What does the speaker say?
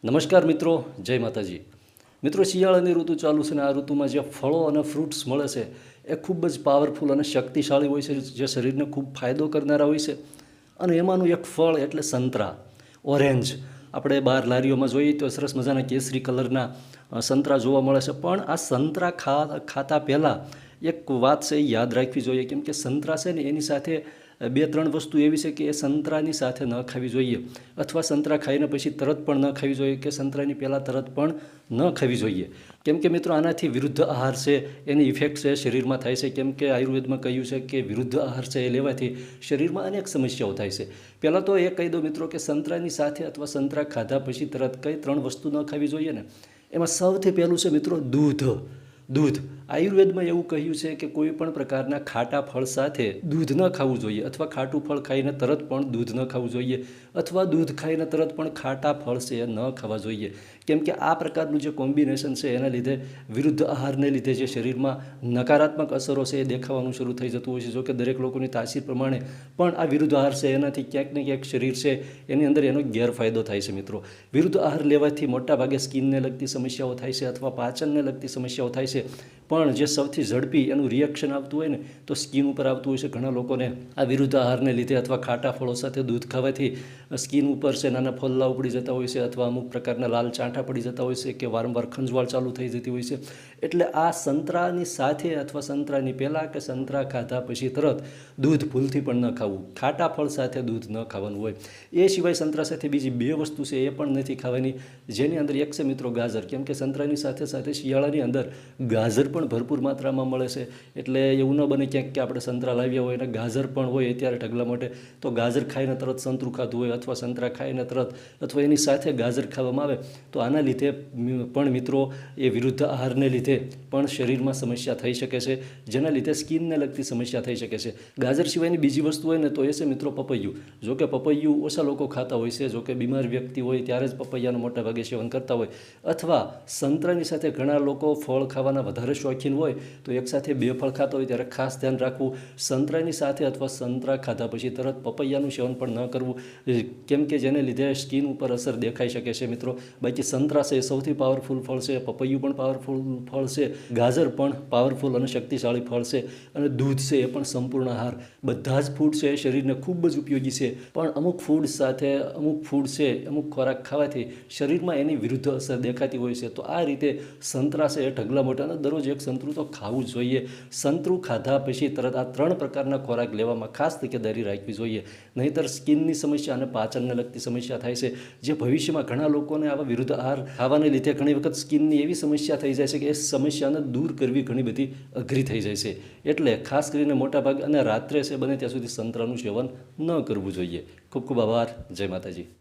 નમસ્કાર મિત્રો, જય માતાજી. મિત્રો, શિયાળાની ઋતુ ચાલુ છે ને આ ઋતુમાં જે ફળો અને ફ્રૂટ્સ મળે છે એ ખૂબ જ પાવરફુલ અને શક્તિશાળી હોય છે, જે શરીરને ખૂબ ફાયદો કરનારા હોય છે. અને એમાંનું એક ફળ એટલે સંતરા, ઓરેન્જ. આપણે બહાર લારીઓમાં જોઈએ તો સરસ મજાના કેસરી કલરના સંતરા જોવા મળે છે. પણ આ સંતરા ખાતા પહેલાં એક વાત છે એ યાદ રાખવી જોઈએ, કેમ કે સંતરા છે ને એની સાથે બે ત્રણ વસ્તુ એવી છે કે એ સંતરાની સાથે ન ખાવી જોઈએ, અથવા સંતરા ખાઈને પછી તરત પણ ન ખાવી જોઈએ, કે સંતરાની પહેલાં તરત પણ ન ખાવી જોઈએ. કેમ કે મિત્રો, આનાથી વિરુદ્ધ આહાર છે એની ઇફેક્ટ છે શરીરમાં થાય છે. કેમ કે આયુર્વેદમાં કહ્યું છે કે વિરુદ્ધ આહાર છે એ લેવાથી શરીરમાં અનેક સમસ્યાઓ થાય છે. પહેલાં તો એ કહી દો મિત્રો કે સંતરાની સાથે અથવા સંતરા ખાધા પછી તરત કઈ ત્રણ વસ્તુ ન ખાવી જોઈએ ને, એમાં સૌથી પહેલું છે મિત્રો દૂધ. આયુર્વેદમાં એવું કહ્યું છે કે કોઈ પણ પ્રકારના ખાટા ફળ સાથે દૂધ ન ખાવું જોઈએ, અથવા ખાટું ફળ ખાઈને તરત પણ દૂધ ન ખાવું જોઈએ, અથવા દૂધ ખાઈને તરત પણ ખાટા ફળ છે એ ન ખાવા જોઈએ. કેમ કે આ પ્રકારનું જે કોમ્બિનેશન છે એના લીધે વિરુદ્ધ આહારને લીધે જે શરીરમાં નકારાત્મક અસરો છે એ દેખાવાનું શરૂ થઈ જતું હોય છે. જોકે દરેક લોકોની તાસીર પ્રમાણે પણ આ વિરુદ્ધ આહાર છે એનાથી ક્યાંક ને ક્યાંક શરીર છે એની અંદર એનો ગેરફાયદો થાય છે. મિત્રો, વિરુદ્ધ આહાર લેવાથી મોટાભાગે સ્કિનને લગતી સમસ્યાઓ થાય છે, અથવા પાચનને લગતી સમસ્યાઓ થાય છે. પણ જે સૌથી ઝડપી એનું રિએક્શન આવતું હોય ને તો સ્કિન ઉપર આવતું હોય છે. ઘણા લોકોને આ વિરુદ્ધ આહારને લીધે અથવા ખાટા ફળો સાથે દૂધ ખાવાથી સ્કિન ઉપર છે નાના ફોલ્લા ઉપડી જતા હોય છે, અથવા અમુક પ્રકારના લાલ ચાંઠા પડી જતા હોય છે, કે વારંવાર ખંજવાળ ચાલુ થઈ જતી હોય છે. એટલે આ સંતરાની સાથે અથવા સંતરાની પહેલાં કે સંતરા ખાધા પછી તરત દૂધ ભૂલથી પણ ન ખાવું. ખાટા ફળ સાથે દૂધ ન ખાવાનું હોય. એ સિવાય સંતરા સાથે બીજી બે વસ્તુ છે એ પણ નથી ખાવાની, જેની અંદર એક છે મિત્રો ગાજર. કેમ કે સંતરાની સાથે સાથે શિયાળાની અંદર ગાજર પણ ભરપૂર માત્રામાં મળે છે. એટલે એવું ન બને ક્યાંક કે આપણે સંતરા લાવ્યા હોય અને ગાજર પણ હોય અત્યારે ઢગલા માટે, તો ગાજર ખાઈને તરત સંતરું ખાધું હોય, અથવા સંતરા ખાઈને તરત અથવા એની સાથે ગાજર ખાવામાં આવે તો આના લીધે પણ મિત્રો એ વિરુદ્ધ આહારને લીધે પણ શરીરમાં સમસ્યા થઈ શકે છે, જેના લીધે સ્કિનને લગતી સમસ્યા થઈ શકે છે. ગાજર સિવાયની બીજી વસ્તુ હોય ને તો એ છે મિત્રો પપૈયું. જોકે પપૈયું ઓછા લોકો ખાતા હોય છે, જોકે બીમાર વ્યક્તિ હોય ત્યારે જ પપૈયાનું મોટા ભાગે સેવન કરતા હોય, અથવા સંતરાની સાથે ઘણા લોકો ફળ ખાવાના વધારે શોખીન હોય તો એકસાથે બે ફળ ખાતા હોય ત્યારે ખાસ ધ્યાન રાખવું, સંતરાની સાથે અથવા સંતરા ખાધા પછી તરત પપૈયાનું સેવન પણ ન કરવું, કેમ કે જેને લીધે સ્કિન ઉપર અસર દેખાઈ શકે છે. મિત્રો, બાકી સંતરા છે એ સૌથી પાવરફુલ ફળ છે, પપૈયું પણ પાવરફુલ ફળ છે, ગાજર પણ પાવરફુલ અને શક્તિશાળી ફળ છે, અને દૂધ છે એ પણ સંપૂર્ણ આહાર. બધા જ ફૂડ છે એ શરીરને ખૂબ જ ઉપયોગી છે. પણ અમુક ફૂડ સાથે અમુક ફૂડ છે, અમુક ખોરાક ખાવાથી શરીરમાં એની વિરુદ્ધ અસર દેખાતી હોય છે. તો આ રીતે સંતરા છે એ ઢગલા મોટાના દરરોજ એક સંતરું તો ખાવું જ જોઈએ. સંતરું ખાધા પછી તરત આ ત્રણ પ્રકારના ખોરાક લેવામાં ખાસ તકેદારી રાખવી જોઈએ, નહીંતર સ્કિનની સમસ્યા અને પાચનને લગતી સમસ્યા થાય છે, જે ભવિષ્યમાં ઘણા લોકોને આવા વિરુદ્ધ આહાર ખાવાને લીધે ઘણી વખત સ્કિનની એવી સમસ્યા થઈ જાય છે કે એ સમસ્યાને દૂર કરવી ઘણી બધી અઘરી થઈ જાય છે. એટલે ખાસ કરીને મોટાભાગે અને રાત્રે છે બને ત્યાં સુધી સંતરાનું સેવન ન કરવું જોઈએ. ખૂબ ખૂબ આભાર. જય માતાજી.